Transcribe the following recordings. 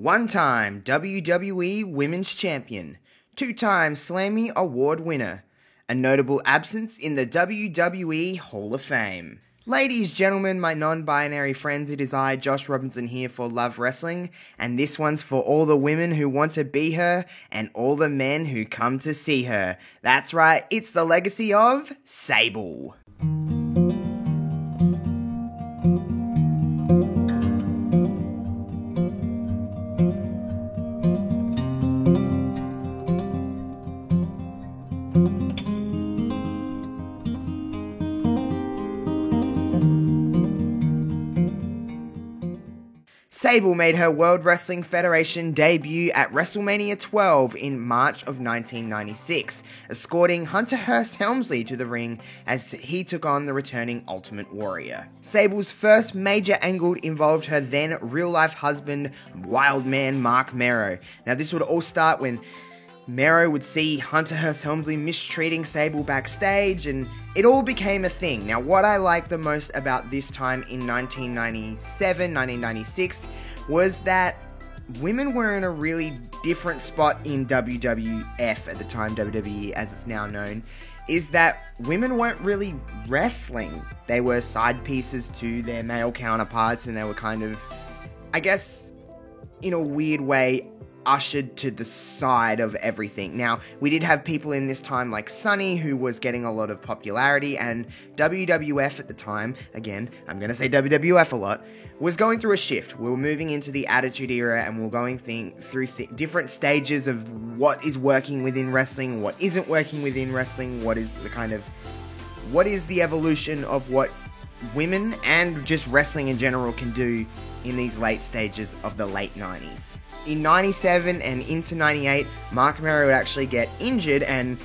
One-time WWE Women's Champion, two-time Slammy Award winner, a notable absence in the WWE Hall of Fame. Ladies, gentlemen, my non-binary friends, it is I, Josh Robinson, here for Love Wrestling, and this one's for all the women who want to be her and all the men who come to see her. That's right, it's the legacy of Sable. Sable made her World Wrestling Federation debut at WrestleMania 12 in March of 1996, escorting Hunter Hearst Helmsley to the ring as he took on the returning Ultimate Warrior. Sable's first major angle involved her then real-life husband, Wildman Marc Mero. Now this would all start when Mero would see Hunter Hearst Helmsley mistreating Sable backstage, and it all became a thing. Now, what I liked the most about this time in 1996 was that women were in a really different spot in WWF at the time, WWE as it's now known, is that women weren't really wrestling. They were side pieces to their male counterparts, and they were kind of, I guess, in a weird way, ushered to the side of everything. Now, we did have people in this time like Sunny, who was getting a lot of popularity, and WWF at the time, again, I'm going to say WWF a lot, was going through a shift. We were moving into the Attitude Era, and we were going through different stages of what is working within wrestling, what isn't working within wrestling, what is the evolution of what women and just wrestling in general can do in these late stages of the late 90s. In 97 and into 98, Marc Mero would actually get injured, and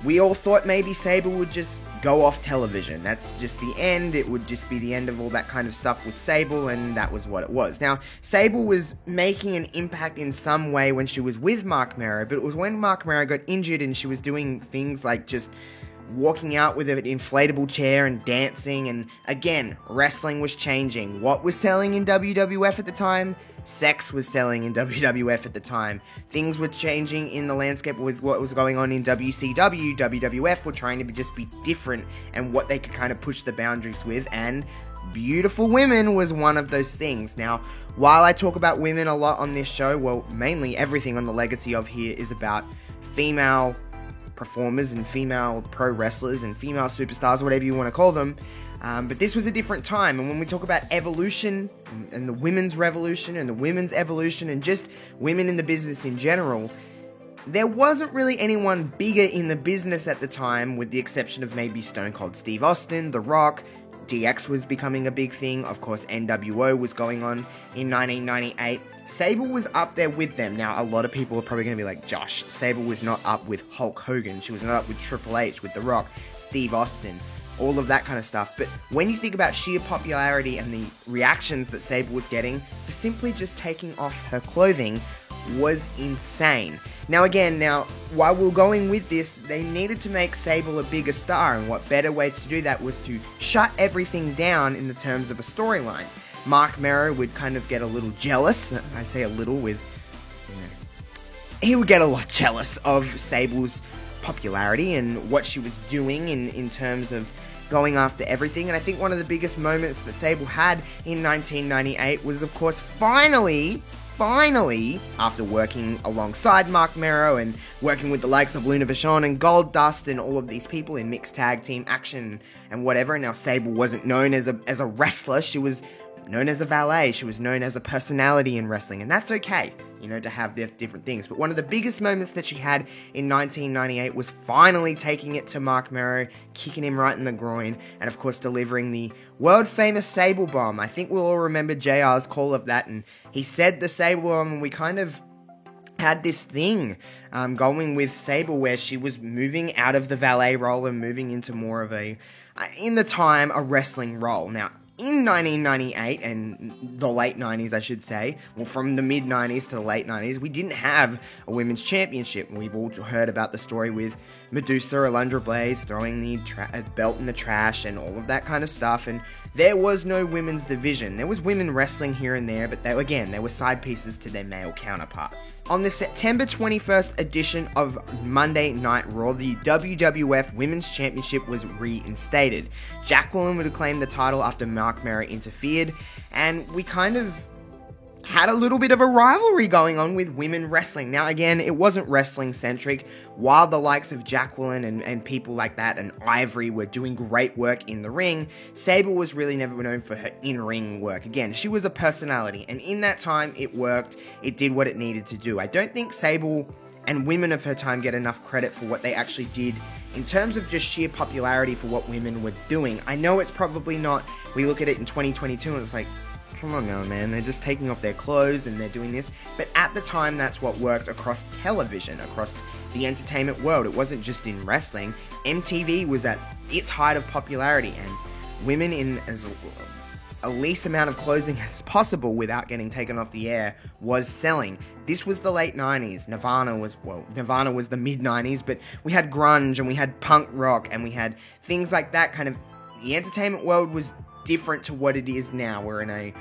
we all thought maybe Sable would just go off television. That's just the end. It would just be the end of all that kind of stuff with Sable, and that was what it was. Now, Sable was making an impact in some way when she was with Marc Mero, but it was when Marc Mero got injured and she was doing things like just walking out with an inflatable chair and dancing, and again, wrestling was changing. What was selling in WWF at the time? Sex was selling in WWF at the time. Things were changing in the landscape with what was going on in WCW. WWF were trying to just be different and what they could kind of push the boundaries with, and beautiful women was one of those things. Now, while I talk about women a lot on this show, well, mainly everything on the legacy of here is about female performers and female pro wrestlers and female superstars, whatever you want to call them. But this was a different time, and when we talk about evolution and the women's revolution and the women's evolution and just women in the business in general, there wasn't really anyone bigger in the business at the time, with the exception of maybe Stone Cold Steve Austin, The Rock. DX was becoming a big thing. Of course, NWO was going on in 1998. Sable was up there with them. Now, a lot of people are probably going to be like, Josh, Sable was not up with Hulk Hogan. She was not up with Triple H, with The Rock, Steve Austin, all of that kind of stuff. But when you think about sheer popularity and the reactions that Sable was getting for simply just taking off her clothing was insane. Now again, while we're going with this, they needed to make Sable a bigger star, and what better way to do that was to shut everything down in the terms of a storyline. Marc Mero would kind of get a little jealous. I say a little with, he would get a lot jealous of Sable's popularity and what she was doing in terms of going after everything. And I think one of the biggest moments that Sable had in 1998 was, of course, finally, after working alongside Marc Mero and working with the likes of Luna Vachon and Goldust and all of these people in mixed tag team action and whatever. Now, Sable wasn't known as a wrestler. She was known as a valet. She was known as a personality in wrestling, and that's okay, to have the different things. But one of the biggest moments that she had in 1998 was finally taking it to Marc Mero, kicking him right in the groin, and of course delivering the world-famous Sable Bomb. I think we'll all remember JR's call of that, and he said the Sable Bomb, and we kind of had this thing going with Sable where she was moving out of the valet role and moving into more of a wrestling role. Now, in 1998, and the late 90s, I should say, well, from the mid-90s to the late 90s, we didn't have a women's championship. We've all heard about the story with Medusa, Alundra Blaze, throwing the belt in the trash and all of that kind of stuff, and there was no women's division. There was women wrestling here and there, but they were side pieces to their male counterparts. On the September 21st edition of Monday Night Raw, the WWF Women's Championship was reinstated. Jacqueline would claim the title after Mark Merritt interfered, and we kind of had a little bit of a rivalry going on with women wrestling. Now again, it wasn't wrestling centric. While the likes of Jacqueline and people like that and Ivory were doing great work in the ring, Sable was really never known for her in-ring work. Again, she was a personality, and in that time it worked. It did what it needed to do. I don't think Sable and women of her time get enough credit for what they actually did in terms of just sheer popularity for what women were doing. I know it's probably not. We look at it in 2022 and it's like, come on now, man, they're just taking off their clothes and they're doing this. But at the time, that's what worked across television, across the entertainment world. It wasn't just in wrestling. MTV was at its height of popularity, and women in as least amount of clothing as possible without getting taken off the air was selling. This was the late 90s. Nirvana was the mid 90s, but we had grunge and we had punk rock and we had things like that. Kind of, the entertainment world was different to what it is now. We're in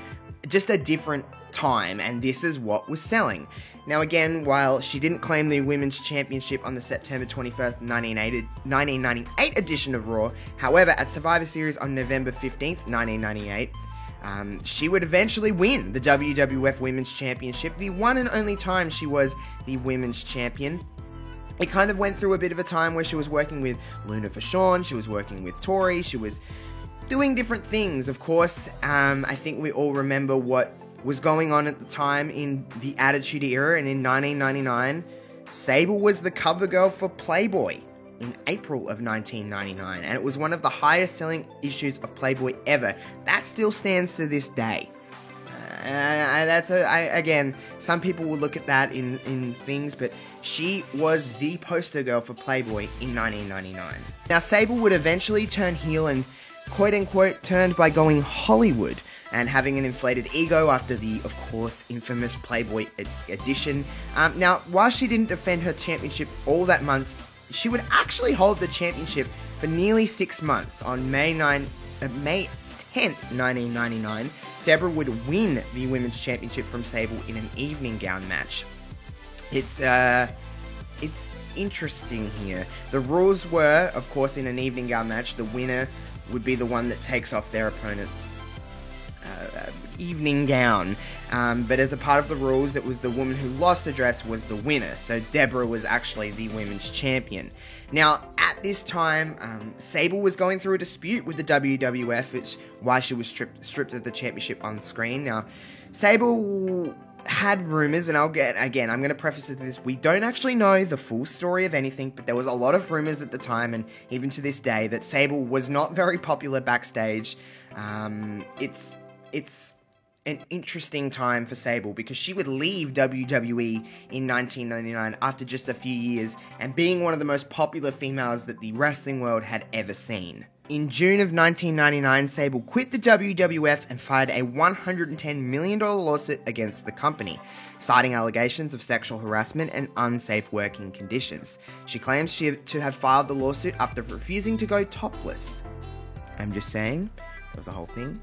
just a different time, and this is what was selling. Now again, while she didn't claim the Women's Championship on the September 21st, 1998 edition of Raw, however, at Survivor Series on November 15th, 1998, she would eventually win the WWF Women's Championship, the one and only time she was the Women's Champion. It kind of went through a bit of a time where she was working with Luna Vachon, she was working with Tori, she was doing different things. Of course, I think we all remember what was going on at the time in the Attitude Era, and in 1999, Sable was the cover girl for Playboy in April of 1999, and it was one of the highest selling issues of Playboy ever. That still stands to this day. Again, some people will look at that in things, but she was the poster girl for Playboy in 1999. Now, Sable would eventually turn heel and quote-unquote turned by going Hollywood and having an inflated ego after the, of course, infamous Playboy edition. Now, while she didn't defend her championship all that months, she would actually hold the championship for nearly 6 months. On May 10th, 1999, Deborah would win the Women's Championship from Sable in an evening gown match. It's interesting here. The rules were, of course, in an evening gown match, the winner would be the one that takes off their opponent's evening gown. But as a part of the rules, it was the woman who lost the dress was the winner. So Deborah was actually the women's champion. Now, at this time, Sable was going through a dispute with the WWF, which why she was stripped of the championship on screen. Now, Sable had rumors, and I'm going to preface it to this, we don't actually know the full story of anything, but there was a lot of rumors at the time, and even to this day, that Sable was not very popular backstage. It's an interesting time for Sable, because she would leave WWE in 1999 after just a few years, and being one of the most popular females that the wrestling world had ever seen. In June of 1999, Sable quit the WWF and filed a $110 million lawsuit against the company, citing allegations of sexual harassment and unsafe working conditions. She claims to have filed the lawsuit after refusing to go topless. I'm just saying, that was the whole thing.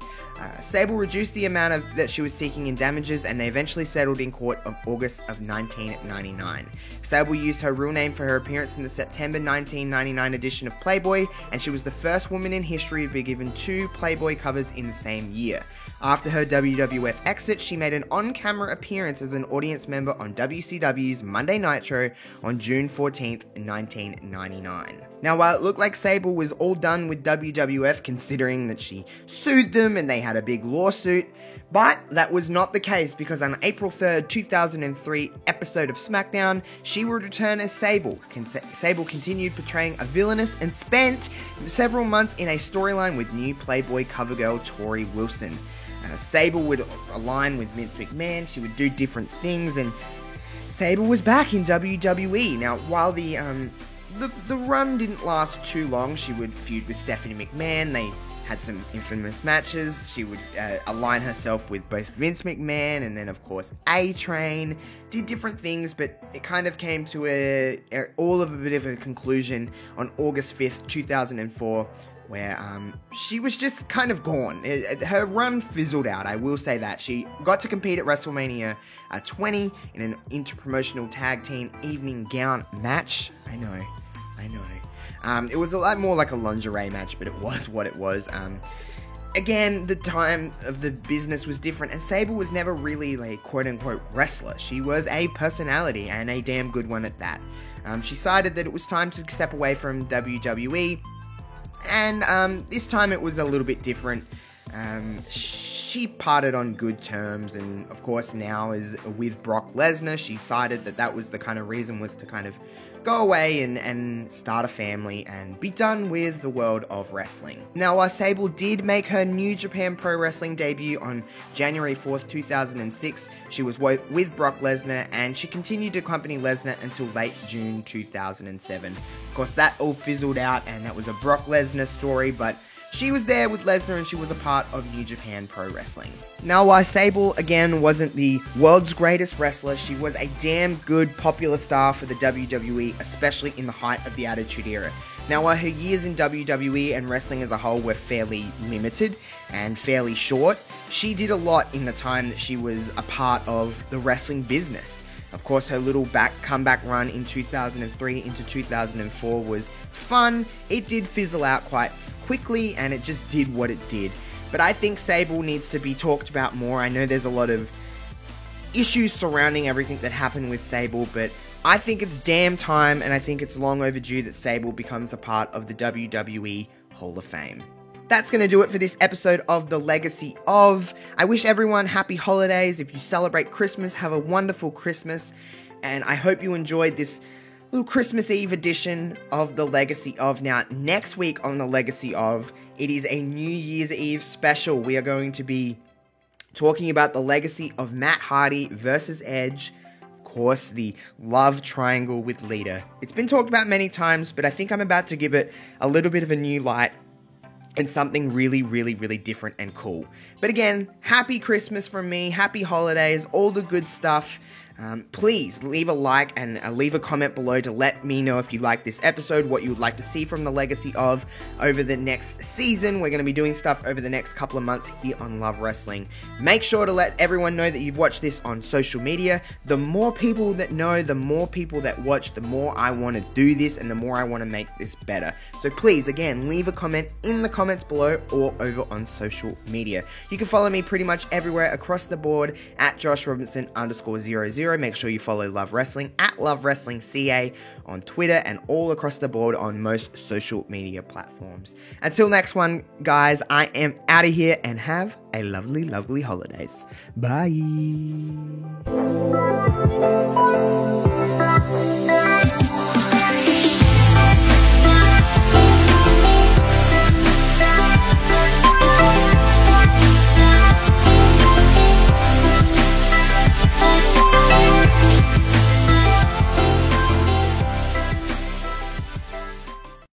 Sable reduced the amount that she was seeking in damages, and they eventually settled in court of August of 1999. Sable used her real name for her appearance in the September 1999 edition of Playboy, and she was the first woman in history to be given 2 Playboy covers in the same year. After her WWF exit, she made an on-camera appearance as an audience member on WCW's Monday Nitro on June 14th, 1999. Now, while it looked like Sable was all done with WWF, considering that she sued them and they had a big lawsuit, but that was not the case, because on April 3rd, 2003 episode of SmackDown, she would return as Sable. Sable continued portraying a villainess and spent several months in a storyline with new Playboy cover girl Tori Wilson. Sable would align with Vince McMahon, she would do different things, and Sable was back in WWE. Now, while the run didn't last too long, she would feud with Stephanie McMahon, they had some infamous matches, she would align herself with both Vince McMahon and then of course A-Train, did different things, but it kind of came to a bit of a conclusion on August 5th, 2004, where she was just kind of gone. Her run fizzled out, I will say that. She got to compete at WrestleMania 20 in an interpromotional tag team evening gown match. I know. It was a lot more like a lingerie match, but it was what it was. Again, the time of the business was different, and Sable was never really a quote-unquote wrestler. She was a personality, and a damn good one at that. She decided that it was time to step away from WWE, and this time it was a little bit different. She parted on good terms, and of course now is with Brock Lesnar. She decided that that was the kind of reason, was to kind of go away and start a family and be done with the world of wrestling. Now, while Sable did make her New Japan Pro Wrestling debut on January 4th, 2006, she was with Brock Lesnar, and she continued to accompany Lesnar until late June 2007. Of course, that all fizzled out, and that was a Brock Lesnar story, but she was there with Lesnar, and she was a part of New Japan Pro Wrestling. Now, while Sable, again, wasn't the world's greatest wrestler, she was a damn good popular star for the WWE, especially in the height of the Attitude Era. Now, while her years in WWE and wrestling as a whole were fairly limited and fairly short, she did a lot in the time that she was a part of the wrestling business. Of course, her little comeback run in 2003 into 2004 was fun. It did fizzle out quite quickly, and it just did what it did. But I think Sable needs to be talked about more. I know there's a lot of issues surrounding everything that happened with Sable, but I think it's damn time, and I think it's long overdue that Sable becomes a part of the WWE Hall of Fame. That's going to do it for this episode of The Legacy of. I wish everyone happy holidays. If you celebrate Christmas, have a wonderful Christmas. And I hope you enjoyed this little Christmas Eve edition of The Legacy of. Now, next week on The Legacy of, it is a New Year's Eve special. We are going to be talking about the legacy of Matt Hardy versus Edge. Of course, the love triangle with Lita. It's been talked about many times, but I think I'm about to give it a little bit of a new light and something really, really, really different and cool. But again, happy Christmas from me, happy holidays, all the good stuff. Please leave a like and leave a comment below to let me know if you like this episode, what you would like to see from The Legacy of over the next season. We're going to be doing stuff over the next couple of months here on Love Wrestling. Make sure to let everyone know that you've watched this on social media. The more people that know, the more people that watch, the more I want to do this and the more I want to make this better. So please, again, leave a comment in the comments below or over on social media. You can follow me pretty much everywhere across the board at JoshRobinson_00. Make sure you follow Love Wrestling at Love Wrestling CA on Twitter and all across the board on most social media platforms. Until next one, guys, I am out of here, and have a lovely, lovely holidays. Bye.